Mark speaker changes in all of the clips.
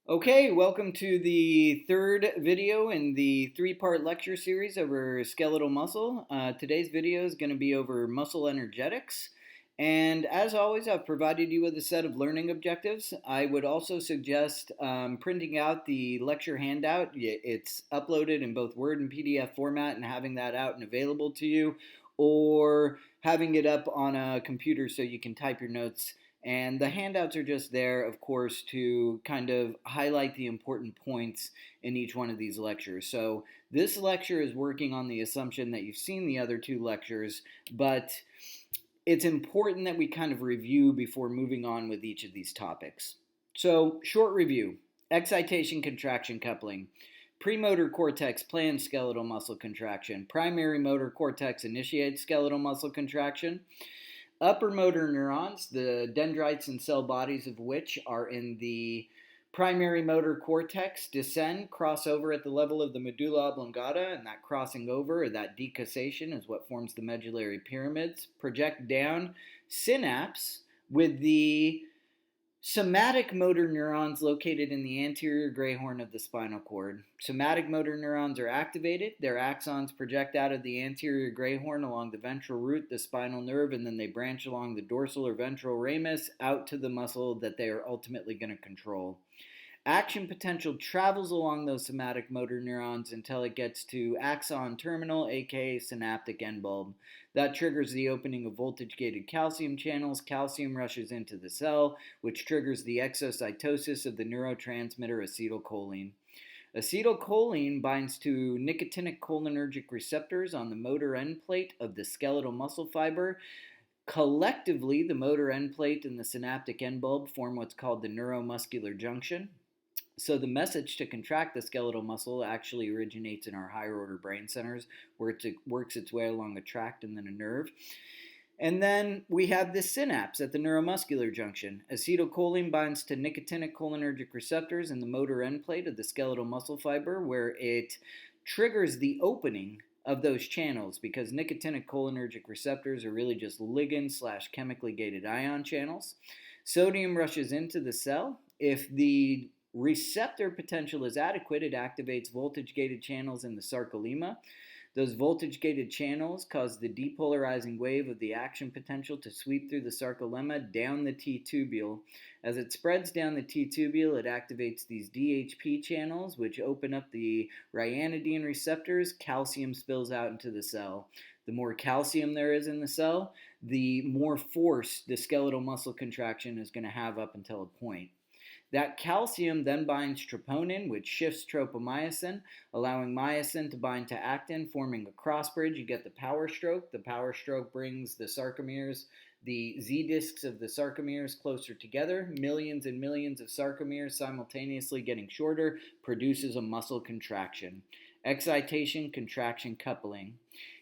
Speaker 1: Okay, welcome to the third video in the three-part lecture series over skeletal muscle. Today's video is going to be over muscle energetics. And as always, I've provided you with a set of learning objectives. I would also suggest printing out the lecture handout. It's uploaded in both Word and PDF format and having that out and available to you, or having it up on a computer so you can type your notes, and the handouts are just there, of course, to kind of highlight the important points in each one of these lectures. So this lecture is working on the assumption that you've seen the other two lectures, but it's important that we kind of review before moving on with each of these topics. So, short review: excitation, contraction, coupling. Premotor cortex plans skeletal muscle contraction. Primary motor cortex initiates skeletal muscle contraction. Upper motor neurons, the dendrites and cell bodies of which are in the primary motor cortex, descend, cross over at the level of the medulla oblongata, and that crossing over, or that decussation, is what forms the medullary pyramids. Project down, synapse, with the somatic motor neurons located in the anterior gray horn of the spinal cord. Somatic motor neurons are activated. Their axons project out of the anterior gray horn along the ventral root, the spinal nerve, and then they branch along the dorsal or ventral ramus out to the muscle that they are ultimately going to control. Action potential travels along those somatic motor neurons until it gets to axon terminal, aka synaptic end bulb. That triggers the opening of voltage-gated calcium channels. Calcium rushes into the cell, which triggers the exocytosis of the neurotransmitter acetylcholine. Acetylcholine binds to nicotinic cholinergic receptors on the motor end plate of the skeletal muscle fiber. Collectively, the motor end plate and the synaptic end bulb form what's called the neuromuscular junction. So the message to contract the skeletal muscle actually originates in our higher order brain centers, where it works its way along a tract and then a nerve. And then we have this synapse at the neuromuscular junction. Acetylcholine binds to nicotinic cholinergic receptors in the motor end plate of the skeletal muscle fiber, where it triggers the opening of those channels, because nicotinic cholinergic receptors are really just ligand slash chemically gated ion channels. Sodium rushes into the cell. If the receptor potential is adequate, it activates voltage-gated channels in the sarcolemma. Those voltage-gated channels cause the depolarizing wave of the action potential to sweep through the sarcolemma down the T-tubule. As it spreads down the T-tubule, it activates these DHP channels, which open up the ryanodine receptors. Calcium spills out into the cell. The more calcium there is in the cell, the more force the skeletal muscle contraction is going to have up until a point. That calcium then binds troponin, which shifts tropomyosin, allowing myosin to bind to actin, forming a cross bridge. You get the power stroke. The power stroke brings the sarcomeres, the Z discs of the sarcomeres, closer together. Millions and millions of sarcomeres simultaneously getting shorter produces a muscle contraction. Excitation, contraction, coupling.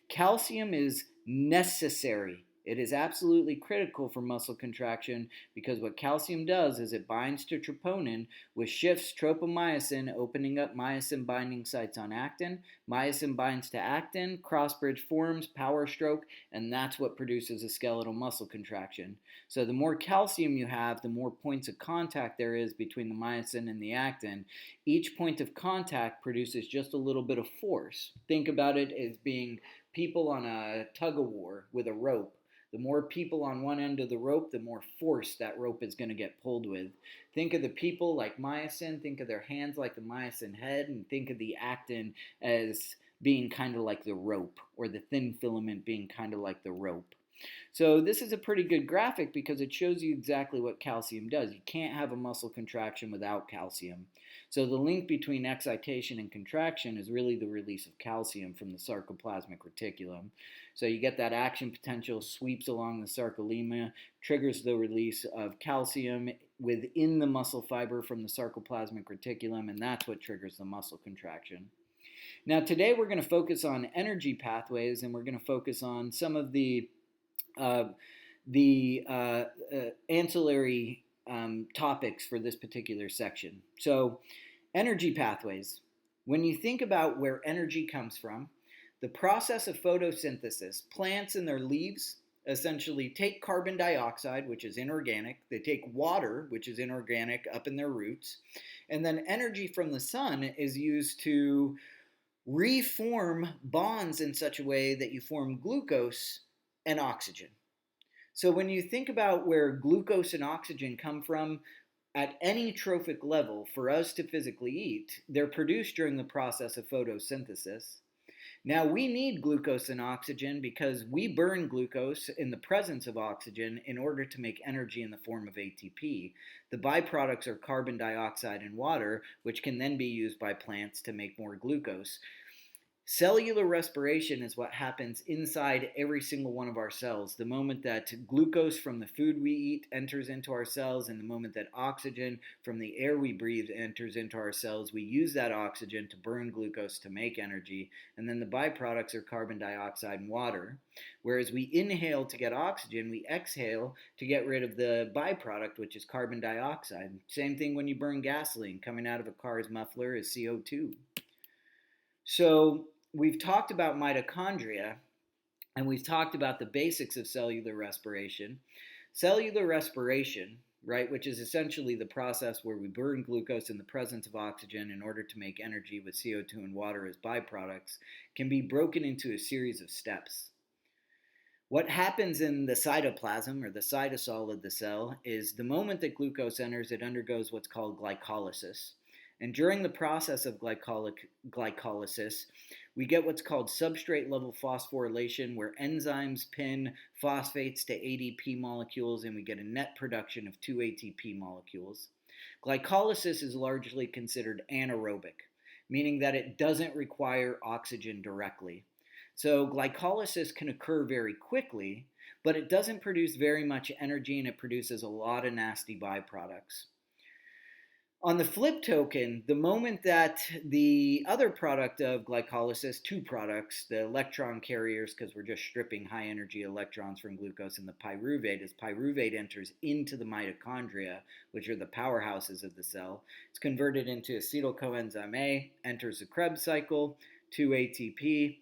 Speaker 1: Calcium is necessary. It is absolutely critical for muscle contraction, because what calcium does is it binds to troponin, which shifts tropomyosin, opening up myosin binding sites on actin. Myosin binds to actin, cross bridge forms, power stroke, and that's what produces a skeletal muscle contraction. So the more calcium you have, the more points of contact there is between the myosin and the actin. Each point of contact produces just a little bit of force. Think about it as being people on a tug of war with a rope. The more people on one end of the rope, the more force that rope is going to get pulled with. Think of the people like myosin, think of their hands like the myosin head, and think of the actin as being kind of like the rope, or the thin filament being kind of like the rope. So this is a pretty good graphic because it shows you exactly what calcium does. You can't have a muscle contraction without calcium. So the link between excitation and contraction is really the release of calcium from the sarcoplasmic reticulum. So you get that action potential sweeps along the sarcolemma, triggers the release of calcium within the muscle fiber from the sarcoplasmic reticulum, and that's what triggers the muscle contraction. Now today we're going to focus on energy pathways, and we're going to focus on some of the ancillary topics for this particular section. So, energy pathways. When you think about where energy comes from, the process of photosynthesis, plants and their leaves essentially take carbon dioxide, which is inorganic, they take water, which is inorganic, up in their roots, and then energy from the sun is used to reform bonds in such a way that you form glucose and oxygen. So when you think about where glucose and oxygen come from at any trophic level for us to physically eat, they're produced during the process of photosynthesis. Now, we need glucose and oxygen because we burn glucose in the presence of oxygen in order to make energy in the form of ATP. The byproducts are carbon dioxide and water, which can then be used by plants to make more glucose. Cellular respiration is what happens inside every single one of our cells. The moment that glucose from the food we eat enters into our cells, and the moment that oxygen from the air we breathe enters into our cells, we use that oxygen to burn glucose to make energy, and then the byproducts are carbon dioxide and water. Whereas we inhale to get oxygen, we exhale to get rid of the byproduct, which is carbon dioxide. Same thing when you burn gasoline. Coming out of a car's muffler is CO2. So we've talked about mitochondria, and we've talked about the basics of cellular respiration. Cellular respiration, right, which is essentially the process where we burn glucose in the presence of oxygen in order to make energy with CO2 and water as byproducts, can be broken into a series of steps. What happens in the cytoplasm, or the cytosol of the cell, is the moment that glucose enters, it undergoes what's called glycolysis. And during the process of glycolysis, we get what's called substrate level phosphorylation, where enzymes pin phosphates to ADP molecules, and we get a net production of 2 ATP molecules. Glycolysis is largely considered anaerobic, meaning that it doesn't require oxygen directly. So glycolysis can occur very quickly, but it doesn't produce very much energy, and it produces a lot of nasty byproducts. On the flip token, the moment that the other product of glycolysis, two products, the electron carriers, because we're just stripping high energy electrons from glucose, and the pyruvate, as pyruvate enters into the mitochondria, which are the powerhouses of the cell, it's converted into acetyl coenzyme A, enters the Krebs cycle, 2 ATP.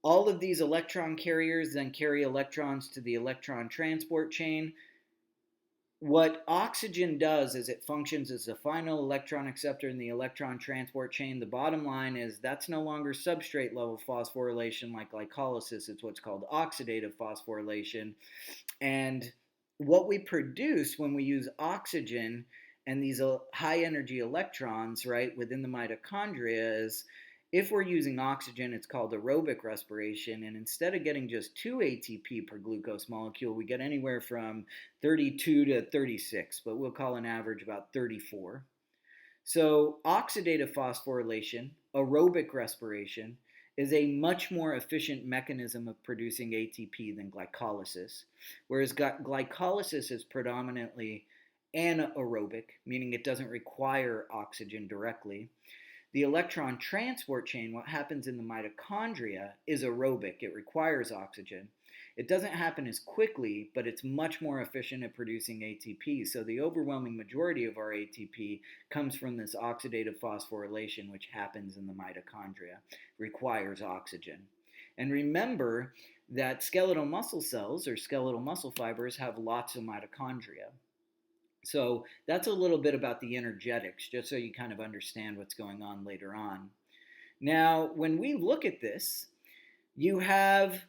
Speaker 1: All of these electron carriers then carry electrons to the electron transport chain. What oxygen does is it functions as the final electron acceptor in the electron transport chain. The bottom line is that's no longer substrate level phosphorylation like glycolysis. It's what's called oxidative phosphorylation. And what we produce when we use oxygen and these high energy electrons, right, within the mitochondria is, if we're using oxygen, it's called aerobic respiration, and instead of getting just 2 ATP per glucose molecule, we get anywhere from 32 to 36, but we'll call an average about 34. So oxidative phosphorylation, aerobic respiration, is a much more efficient mechanism of producing ATP than glycolysis, whereas glycolysis is predominantly anaerobic, meaning it doesn't require oxygen directly. The electron transport chain, what happens in the mitochondria, is aerobic. It requires oxygen. It doesn't happen as quickly, but it's much more efficient at producing ATP. So the overwhelming majority of our ATP comes from this oxidative phosphorylation, which happens in the mitochondria, requires oxygen. And remember that skeletal muscle cells, or skeletal muscle fibers, have lots of mitochondria. So that's a little bit about the energetics, just so you kind of understand what's going on later on. Now, when we look at this, you have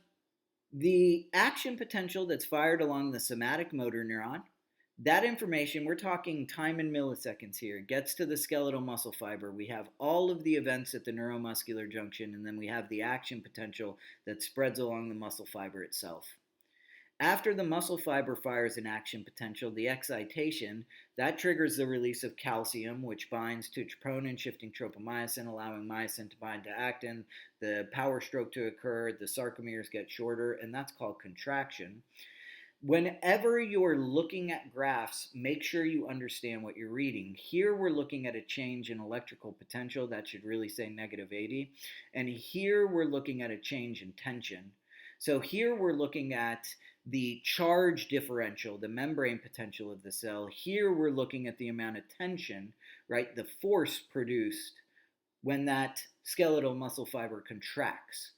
Speaker 1: the action potential that's fired along the somatic motor neuron. That information, we're talking time in milliseconds here, gets to the skeletal muscle fiber. We have all of the events at the neuromuscular junction, and then we have the action potential that spreads along the muscle fiber itself. After the muscle fiber fires an action potential, the excitation, that triggers the release of calcium, which binds to troponin, shifting tropomyosin, allowing myosin to bind to actin, the power stroke to occur, the sarcomeres get shorter, and that's called contraction. Whenever you're looking at graphs, make sure you understand what you're reading. Here we're looking at a change in electrical potential, that should really say negative 80, and here we're looking at a change in tension. So here we're looking at the charge differential, the membrane potential of the cell. Here we're looking at the amount of tension, right, the force produced when that skeletal muscle fiber contracts.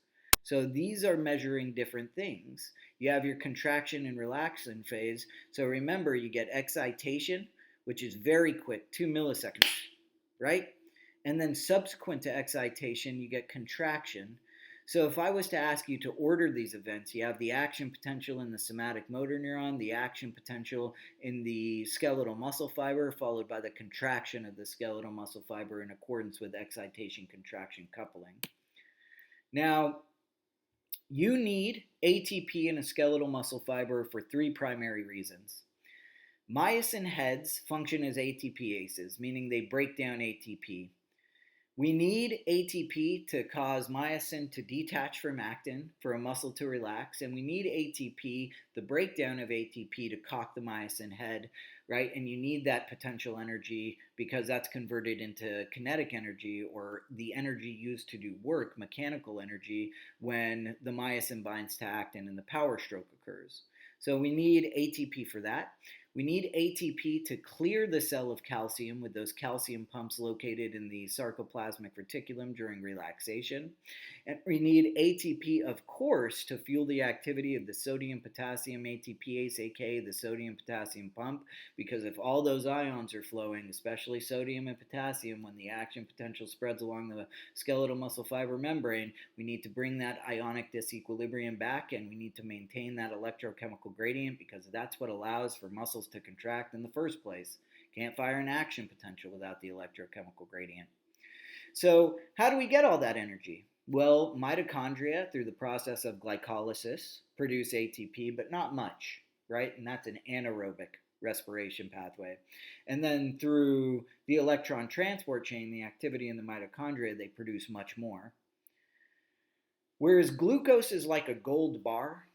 Speaker 1: So these are measuring different things. You have your contraction and relaxation phase. So remember, you get excitation, which is very quick, 2 milliseconds, right? And then subsequent to excitation, you get contraction. So if I was to ask you to order these events, you have the action potential in the somatic motor neuron, the action potential in the skeletal muscle fiber, followed by the contraction of the skeletal muscle fiber in accordance with excitation contraction coupling. Now, you need ATP in a skeletal muscle fiber for 3 primary reasons. Myosin heads function as ATPases, meaning they break down ATP. We need ATP to cause myosin to detach from actin for a muscle to relax, and we need ATP, the breakdown of ATP, to cock the myosin head, right? And you need that potential energy because that's converted into kinetic energy, or the energy used to do work, mechanical energy, when the myosin binds to actin and the power stroke occurs. So we need ATP for that. We need ATP to clear the cell of calcium with those calcium pumps located in the sarcoplasmic reticulum during relaxation. And we need ATP, of course, to fuel the activity of the sodium-potassium ATPase, aka the sodium-potassium pump, because if all those ions are flowing, especially sodium and potassium, when the action potential spreads along the skeletal muscle fiber membrane, we need to bring that ionic disequilibrium back, and we need to maintain that electrochemical gradient because that's what allows for muscles to contract in the first place. Can't fire an action potential without the electrochemical gradient. So how do we get all that energy? Well, mitochondria, through the process of glycolysis, produce ATP, but not much, right? And that's an anaerobic respiration pathway. And then through the electron transport chain, the activity in the mitochondria, they produce much more. Whereas glucose is like a gold bar,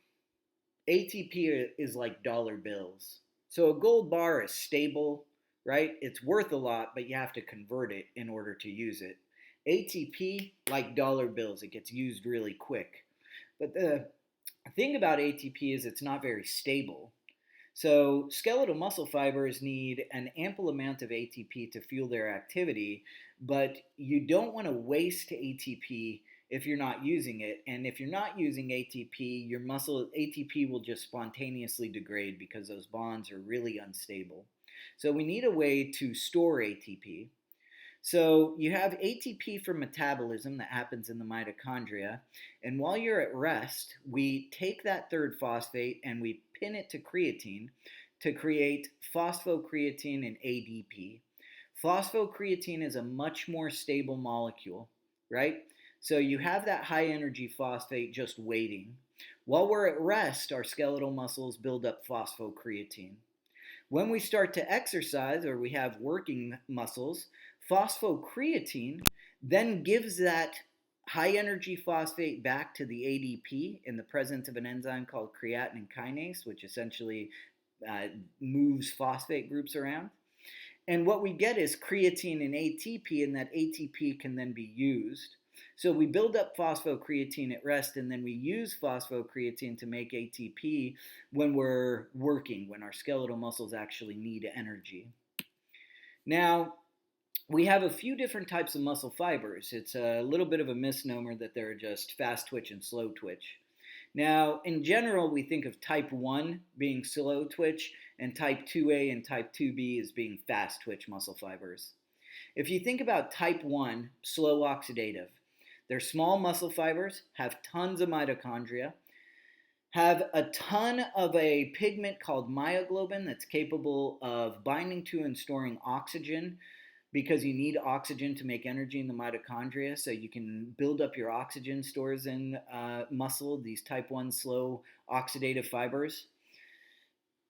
Speaker 1: ATP is like dollar bills. So a gold bar is stable, right? It's worth a lot, but you have to convert it in order to use it. ATP, like dollar bills, it gets used really quick. But the thing about ATP is it's not very stable. So skeletal muscle fibers need an ample amount of ATP to fuel their activity, but you don't want to waste ATP if you're not using it. And if you're not using ATP, your muscle ATP will just spontaneously degrade because those bonds are really unstable. So we need a way to store ATP. So you have ATP for metabolism that happens in the mitochondria, and while you're at rest, we take that third phosphate and we pin it to creatine to create phosphocreatine and ADP. Phosphocreatine is a much more stable molecule, right? So you have that high energy phosphate just waiting. While we're at rest, our skeletal muscles build up phosphocreatine. When we start to exercise or we have working muscles, phosphocreatine then gives that high energy phosphate back to the ADP in the presence of an enzyme called creatine kinase, which essentially moves phosphate groups around. And what we get is creatine and ATP, and that ATP can then be used. So we build up phosphocreatine at rest, and then we use phosphocreatine to make ATP when we're working, when our skeletal muscles actually need energy. Now, we have a few different types of muscle fibers. It's a little bit of a misnomer that they're just fast twitch and slow twitch. Now, in general, we think of type 1 being slow twitch and type 2A and type 2B as being fast twitch muscle fibers. If you think about type 1, slow oxidative, they're small muscle fibers, have tons of mitochondria, have a ton of a pigment called myoglobin that's capable of binding to and storing oxygen, because you need oxygen to make energy in the mitochondria, so you can build up your oxygen stores in muscle, these type 1 slow oxidative fibers.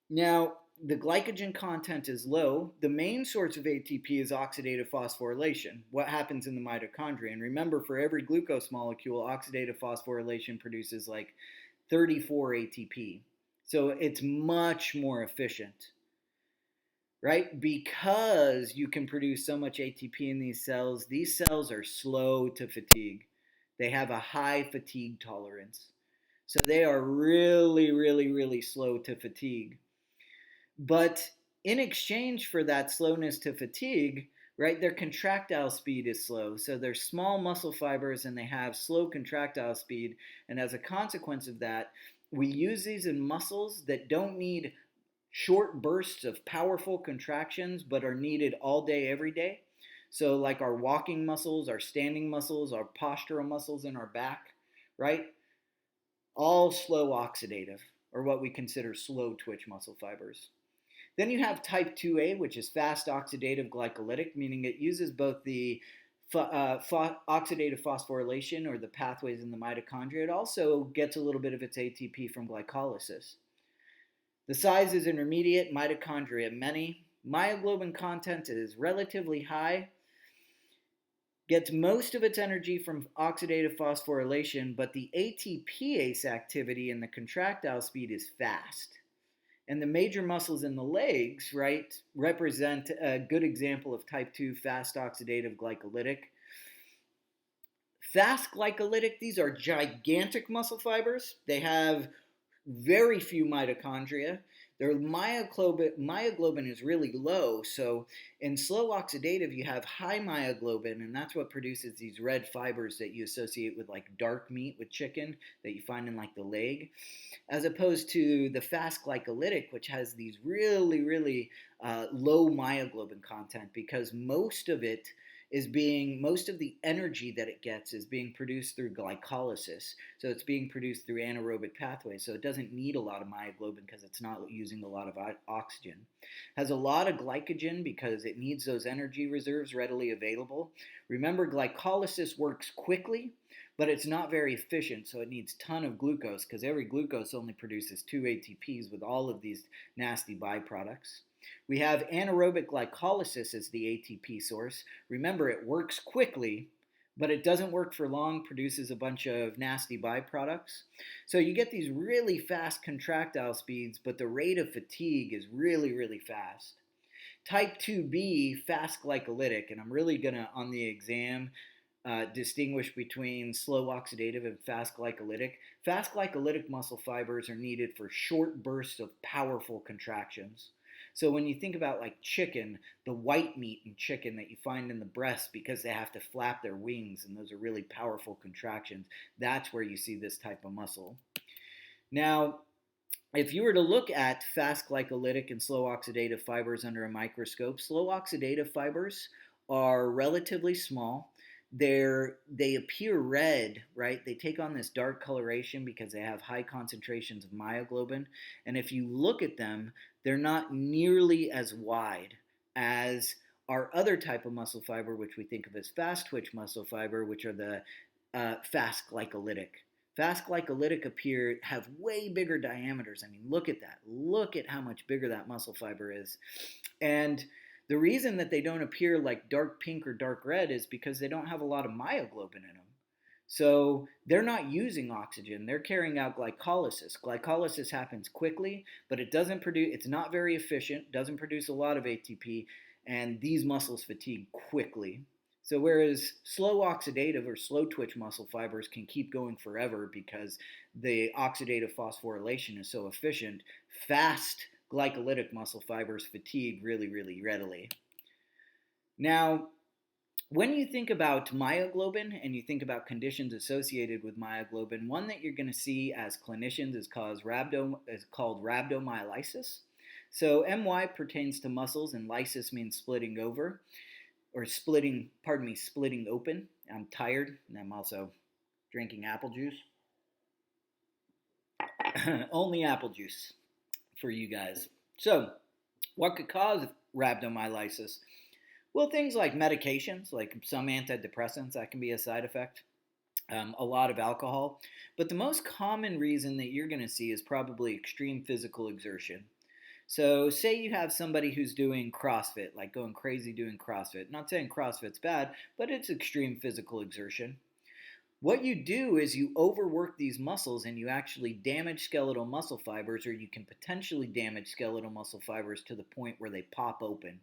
Speaker 1: Now, the glycogen content is low. The main source of ATP is oxidative phosphorylation, what happens in the mitochondria. And remember, for every glucose molecule, oxidative phosphorylation produces like 34 ATP. So it's much more efficient, right? Because you can produce so much ATP in these cells are slow to fatigue. They have a high fatigue tolerance. So they are really, really, really slow to fatigue. But in exchange for that slowness to fatigue, right? Their contractile speed is slow. So they're small muscle fibers and they have slow contractile speed. And as a consequence of that, we use these in muscles that don't need short bursts of powerful contractions but are needed all day, every day. So, like our walking muscles, our standing muscles, our postural muscles in our back, right? All slow oxidative, or what we consider slow twitch muscle fibers. Then you have type 2A, which is fast oxidative glycolytic, meaning it uses both the oxidative phosphorylation or the pathways in the mitochondria. It also gets a little bit of its ATP from glycolysis. The size is intermediate, mitochondria many. Myoglobin content is relatively high, gets most of its energy from oxidative phosphorylation, but the ATPase activity and the contractile speed is fast. And the major muscles in the legs, right, represent a good example of type 2 fast oxidative glycolytic. Fast glycolytic, these are gigantic muscle fibers. They have very few mitochondria. Their myoglobin is really low. So in slow oxidative, you have high myoglobin, and that's what produces these red fibers that you associate with like dark meat with chicken that you find in like the leg, as opposed to the fast glycolytic, which has these really, really low myoglobin content because most of the energy that it gets is being produced through glycolysis. So it's being produced through anaerobic pathways. So it doesn't need a lot of myoglobin because it's not using a lot of oxygen. It has a lot of glycogen because it needs those energy reserves readily available. Remember, glycolysis works quickly, but it's not very efficient. So it needs a ton of glucose because every glucose only produces 2 ATPs with all of these nasty byproducts. We have anaerobic glycolysis as the ATP source. Remember, it works quickly, but it doesn't work for long, produces a bunch of nasty byproducts. So you get these really fast contractile speeds, but the rate of fatigue is really, really fast. Type 2B, fast glycolytic, and I'm really going to, on the exam, distinguish between slow oxidative and fast glycolytic. Fast glycolytic muscle fibers are needed for short bursts of powerful contractions. So when you think about like chicken, the white meat in chicken that you find in the breast because they have to flap their wings and those are really powerful contractions, that's where you see this type of muscle. Now, if you were to look at fast glycolytic and slow oxidative fibers under a microscope, slow oxidative fibers are relatively small. They appear red, right? They take on this dark coloration because they have high concentrations of myoglobin. And if you look at them, they're not nearly as wide as our other type of muscle fiber, which we think of as fast twitch muscle fiber, which are the fast glycolytic. Fast glycolytic have way bigger diameters. I mean, look at that. Look at how much bigger that muscle fiber is. And the reason that they don't appear like dark pink or dark red is because they don't have a lot of myoglobin in them. So they're not using oxygen. They're carrying out glycolysis. Glycolysis happens quickly, but it's not very efficient, doesn't produce a lot of ATP, and these muscles fatigue quickly. So whereas slow oxidative or slow twitch muscle fibers can keep going forever because the oxidative phosphorylation is so efficient, fast glycolytic muscle fibers fatigue really, really readily. Now, when you think about myoglobin and you think about conditions associated with myoglobin, one that you're going to see as clinicians is called rhabdomyolysis. So MY pertains to muscles and lysis means splitting over or splitting open. I'm tired and I'm also drinking apple juice. Only apple juice for you guys. So, what could cause rhabdomyolysis? Well, things like medications, like some antidepressants, that can be a side effect. A lot of alcohol. But the most common reason that you're going to see is probably extreme physical exertion. So, say you have somebody who's doing CrossFit, like going crazy doing CrossFit. Not saying CrossFit's bad, but it's extreme physical exertion. What you do is you overwork these muscles and you actually damage skeletal muscle fibers, or you can potentially damage skeletal muscle fibers to the point where they pop open.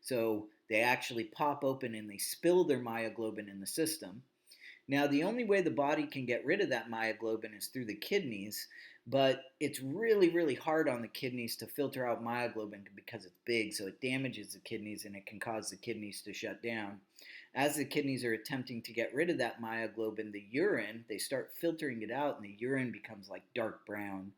Speaker 1: So they actually pop open and they spill their myoglobin in the system. Now, the only way the body can get rid of that myoglobin is through the kidneys, but it's really, really hard on the kidneys to filter out myoglobin because it's big, so it damages the kidneys and it can cause the kidneys to shut down. As the kidneys are attempting to get rid of that myoglobin, the urine, they start filtering it out and the urine becomes like dark brown.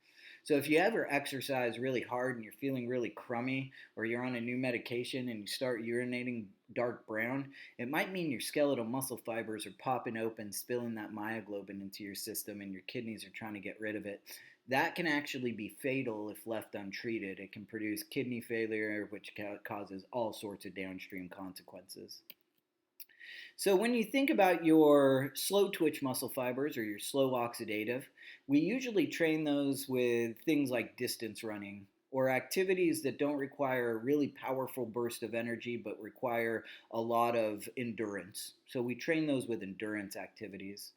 Speaker 1: So if you ever exercise really hard and you're feeling really crummy, or you're on a new medication and you start urinating dark brown, it might mean your skeletal muscle fibers are popping open, spilling that myoglobin into your system, and your kidneys are trying to get rid of it. That can actually be fatal if left untreated. It can produce kidney failure, which causes all sorts of downstream consequences. So when you think about your slow twitch muscle fibers or your slow oxidative, we usually train those with things like distance running or activities that don't require a really powerful burst of energy but require a lot of endurance. So we train those with endurance activities.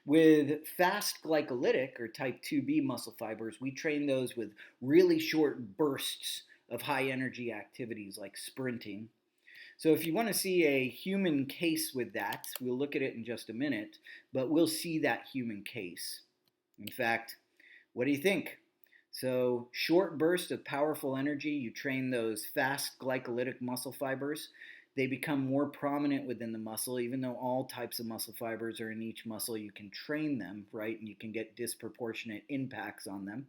Speaker 1: With fast glycolytic or type 2B muscle fibers, we train those with really short bursts of high energy activities like sprinting. So if you want to see a human case with that, we'll look at it in just a minute, but we'll see that human case. In fact, what do you think? So short bursts of powerful energy, you train those fast glycolytic muscle fibers. They become more prominent within the muscle, even though all types of muscle fibers are in each muscle. You can train them, right? And you can get disproportionate impacts on them.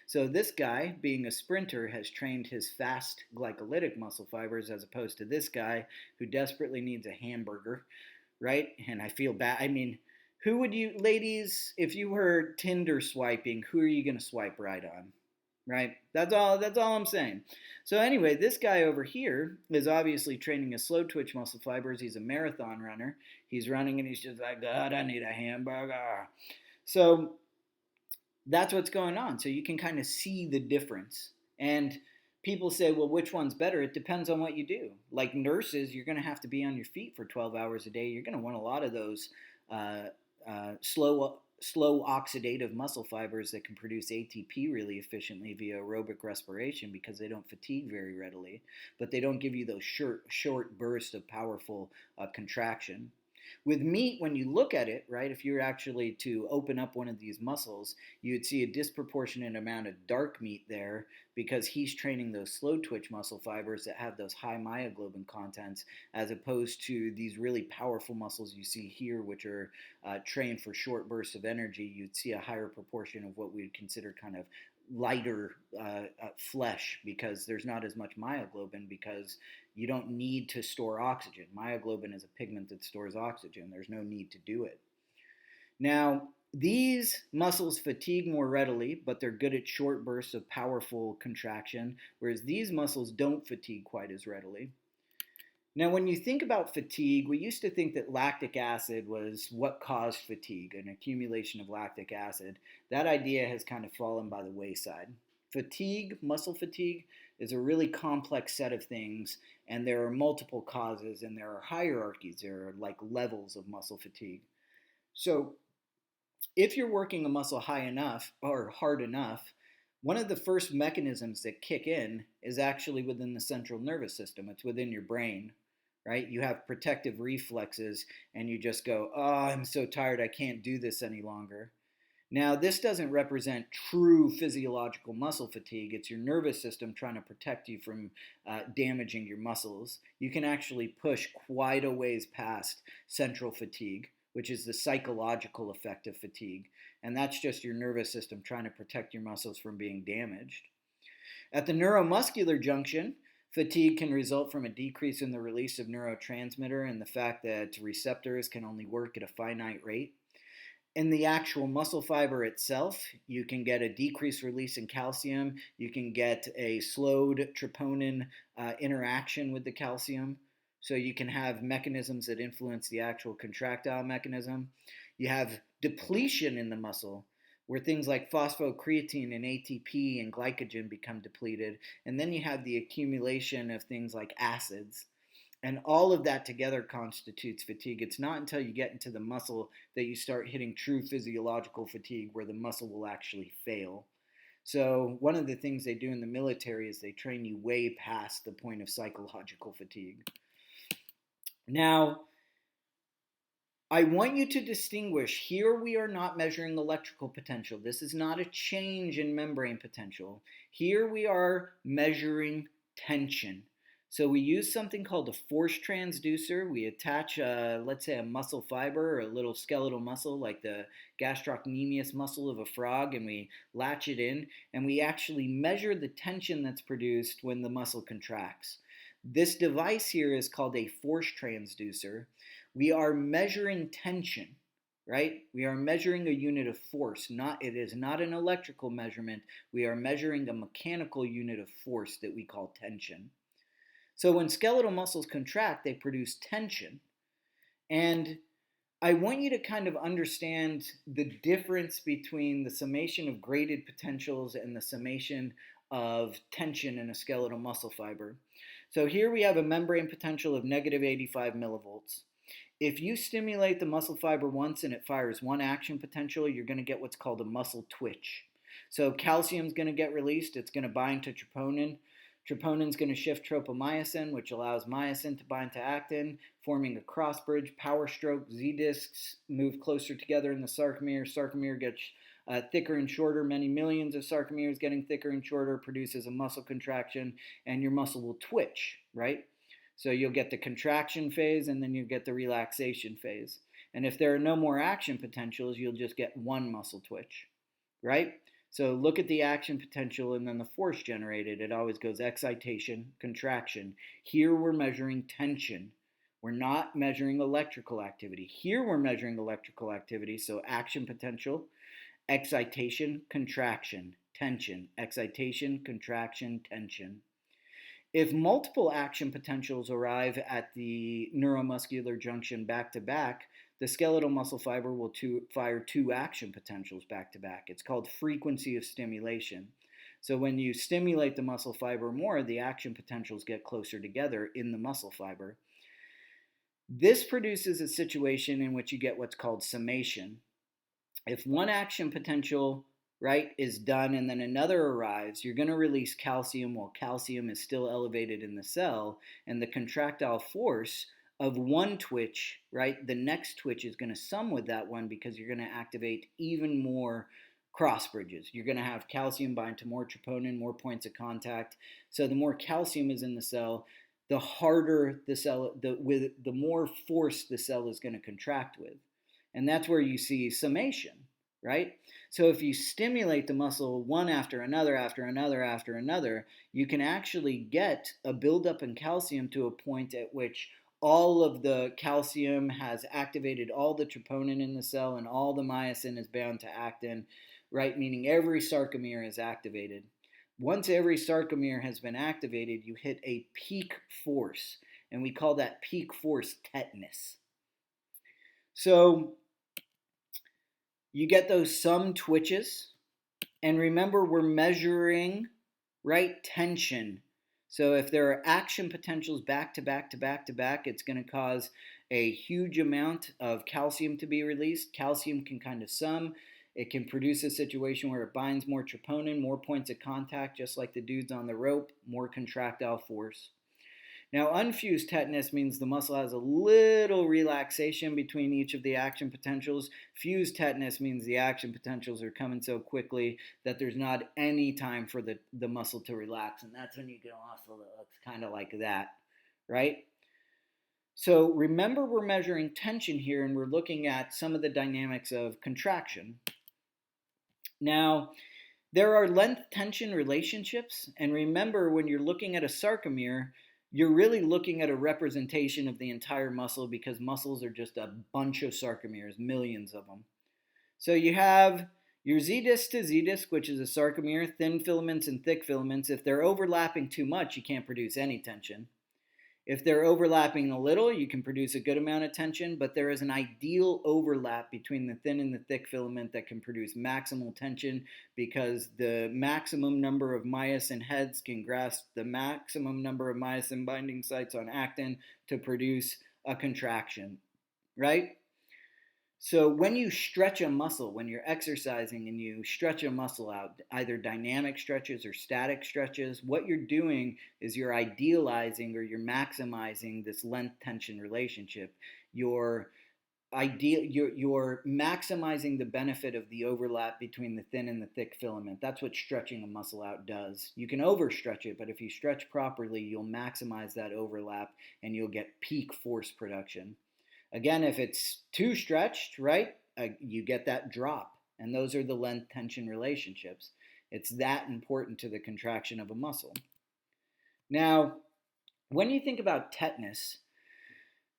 Speaker 1: So this guy, being a sprinter, has trained his fast glycolytic muscle fibers as opposed to this guy who desperately needs a hamburger, right? And I feel bad. I mean, who would you, ladies, if you were Tinder swiping, who are you going to swipe right on? Right? That's all I'm saying. So anyway, this guy over here is obviously training his slow twitch muscle fibers. He's a marathon runner. He's running and he's just like, God, I need a hamburger. So that's what's going on. So you can kind of see the difference. And people say, well, which one's better? It depends on what you do. Like nurses, you're going to have to be on your feet for 12 hours a day. You're going to want a lot of those slow oxidative muscle fibers that can produce ATP really efficiently via aerobic respiration because they don't fatigue very readily, but they don't give you those short bursts of powerful contraction. With meat, when you look at it, right, if you were actually to open up one of these muscles, you would see a disproportionate amount of dark meat there because he's training those slow twitch muscle fibers that have those high myoglobin contents, as opposed to these really powerful muscles you see here, which are trained for short bursts of energy. You'd see a higher proportion of what we would consider kind of lighter flesh because there's not as much myoglobin because you don't need to store oxygen. Myoglobin is a pigment that stores oxygen. There's no need to do it. Now, these muscles fatigue more readily, but they're good at short bursts of powerful contraction, whereas these muscles don't fatigue quite as readily. Now, when you think about fatigue, we used to think that lactic acid was what caused fatigue, an accumulation of lactic acid. That idea has kind of fallen by the wayside. Fatigue, muscle fatigue, is a really complex set of things, and there are multiple causes, and there are hierarchies, there are like levels of muscle fatigue. So, if you're working a muscle high enough or hard enough, one of the first mechanisms that kick in is actually within the central nervous system. It's within your brain, right? You have protective reflexes and you just go, oh, I'm so tired, I can't do this any longer. Now, this doesn't represent true physiological muscle fatigue. It's your nervous system trying to protect you from damaging your muscles. You can actually push quite a ways past central fatigue, which is the psychological effect of fatigue. And that's just your nervous system trying to protect your muscles from being damaged. At the neuromuscular junction, fatigue can result from a decrease in the release of neurotransmitter and the fact that receptors can only work at a finite rate. In the actual muscle fiber itself, you can get a decreased release in calcium. You can get a slowed troponin interaction with the calcium. So you can have mechanisms that influence the actual contractile mechanism. You have depletion in the muscle, where things like phosphocreatine and ATP and glycogen become depleted. And then you have the accumulation of things like acids. And all of that together constitutes fatigue. It's not until you get into the muscle that you start hitting true physiological fatigue where the muscle will actually fail. So one of the things they do in the military is they train you way past the point of psychological fatigue. Now, I want you to distinguish, here we are not measuring electrical potential. This is not a change in membrane potential. Here we are measuring tension. So we use something called a force transducer. We attach, let's say, a muscle fiber or a little skeletal muscle like the gastrocnemius muscle of a frog, and we latch it in, and we actually measure the tension that's produced when the muscle contracts. This device here is called a force transducer. We are measuring tension, right? We are measuring a unit of force. It is not an electrical measurement. We are measuring a mechanical unit of force that we call tension. So when skeletal muscles contract, they produce tension. And I want you to kind of understand the difference between the summation of graded potentials and the summation of tension in a skeletal muscle fiber. So here we have a membrane potential of negative 85 millivolts. If you stimulate the muscle fiber once and it fires one action potential, you're going to get what's called a muscle twitch. So calcium is going to get released. It's going to bind to troponin. Troponin is going to shift tropomyosin, which allows myosin to bind to actin, forming a cross bridge, power stroke. Z discs move closer together in the sarcomere. Sarcomere gets thicker and shorter. Many millions of sarcomeres getting thicker and shorter produces a muscle contraction, and your muscle will twitch, right? So you'll get the contraction phase, and then you'll get the relaxation phase. And if there are no more action potentials, you'll just get one muscle twitch, right? So look at the action potential and then the force generated. It always goes excitation, contraction. Here we're measuring tension. We're not measuring electrical activity. Here we're measuring electrical activity. So action potential, excitation, contraction, tension, excitation, contraction, tension. If multiple action potentials arrive at the neuromuscular junction back to back, the skeletal muscle fiber will fire two action potentials back to back. It's called frequency of stimulation. So when you stimulate the muscle fiber more, the action potentials get closer together in the muscle fiber. This produces a situation in which you get what's called summation. If one action potential, right, is done and then another arrives, you're going to release calcium while calcium is still elevated in the cell, and the contractile force of one twitch, right, the next twitch is going to sum with that one because you're going to activate even more cross bridges. You're going to have calcium bind to more troponin, more points of contact. So the more calcium is in the cell, the harder the cell, the more force the cell is going to contract with. And that's where you see summation, right? So if you stimulate the muscle one after another, after another, after another, you can actually get a buildup in calcium to a point at which all of the calcium has activated all the troponin in the cell and all the myosin is bound to actin, right? Meaning every sarcomere is activated. Once every sarcomere has been activated, you hit a peak force, and we call that peak force tetanus. So you get those sum twitches, and remember we're measuring, right, tension. So if there are action potentials back to back to back to back, it's going to cause a huge amount of calcium to be released. Calcium can kind of sum. It can produce a situation where it binds more troponin, more points of contact, just like the dudes on the rope, more contractile force. Now, unfused tetanus means the muscle has a little relaxation between each of the action potentials. Fused tetanus means the action potentials are coming so quickly that there's not any time for the muscle to relax. And that's when you get a muscle that looks kind of like that, right? So remember, we're measuring tension here, and we're looking at some of the dynamics of contraction. Now, there are length-tension relationships. And remember, when you're looking at a sarcomere, you're really looking at a representation of the entire muscle because muscles are just a bunch of sarcomeres, millions of them. So you have your Z disc to Z disc, which is a sarcomere, thin filaments and thick filaments. If they're overlapping too much, you can't produce any tension. If they're overlapping a little, you can produce a good amount of tension, but there is an ideal overlap between the thin and the thick filament that can produce maximal tension because the maximum number of myosin heads can grasp the maximum number of myosin binding sites on actin to produce a contraction, right? So when you stretch a muscle, when you're exercising and you stretch a muscle out, either dynamic stretches or static stretches, what you're doing is you're idealizing or you're maximizing this length-tension relationship. You're you're maximizing the benefit of the overlap between the thin and the thick filament. That's what stretching a muscle out does. You can overstretch it, but if you stretch properly, you'll maximize that overlap and you'll get peak force production. Again, if it's too stretched, right, you get that drop, and those are the length tension relationships. It's that important to the contraction of a muscle. Now, when you think about tetanus,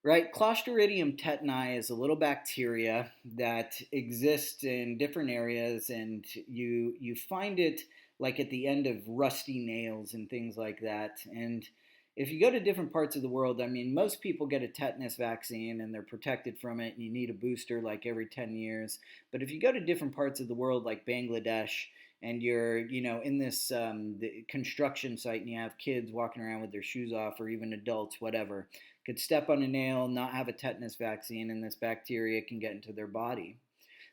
Speaker 1: right, Clostridium tetani is a little bacteria that exists in different areas, and you find it like at the end of rusty nails and things like that. And if you go to different parts of the world, I mean, most people get a tetanus vaccine and they're protected from it, and you need a booster like every 10 years. But if you go to different parts of the world, like Bangladesh, and you're, in this the construction site, and you have kids walking around with their shoes off, or even adults, whatever, could step on a nail, not have a tetanus vaccine, and this bacteria can get into their body.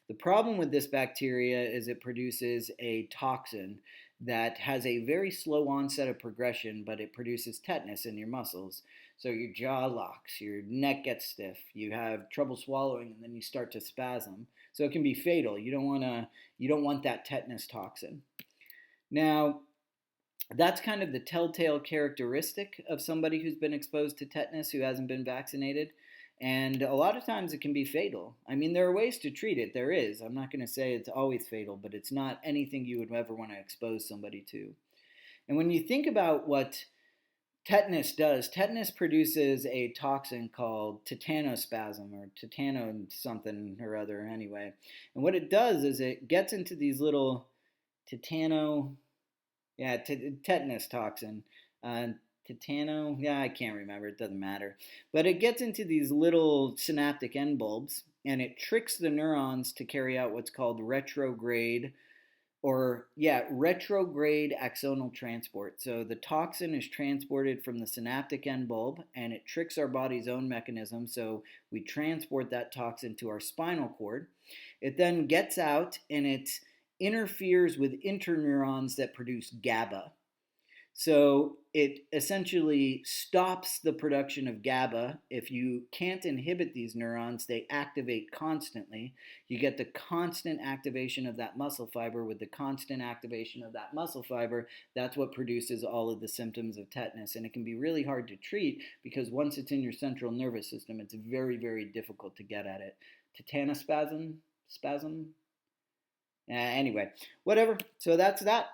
Speaker 1: The problem with this bacteria is it produces a toxin that has a very slow onset of progression, but it produces tetanus in your muscles. So your jaw locks, your neck gets stiff, you have trouble swallowing, and then you start to spasm. So it can be fatal. You don't want that tetanus toxin. Now, that's kind of the telltale characteristic of somebody who's been exposed to tetanus who hasn't been vaccinated. And a lot of times it can be fatal. I mean, there are ways to treat it. There is. I'm not going to say it's always fatal, but it's not anything you would ever want to expose somebody to. And when you think about what tetanus does, tetanus produces a toxin called tetanospasm, or tetano something or other anyway. And what it does is it gets into these little tetanus toxin. Tetano, I can't remember, it doesn't matter. But it gets into these little synaptic end bulbs, and it tricks the neurons to carry out what's called retrograde axonal transport. So the toxin is transported from the synaptic end bulb, and it tricks our body's own mechanism, so we transport that toxin to our spinal cord. It then gets out, and it interferes with interneurons that produce GABA. So it essentially stops the production of GABA. If you can't inhibit these neurons, they activate constantly. You get the constant activation of that muscle fiber. With the constant activation of that muscle fiber, that's what produces all of the symptoms of tetanus. And it can be really hard to treat because once it's in your central nervous system, it's very, very difficult to get at it. Tetanospasm? Anyway, whatever. So that's that.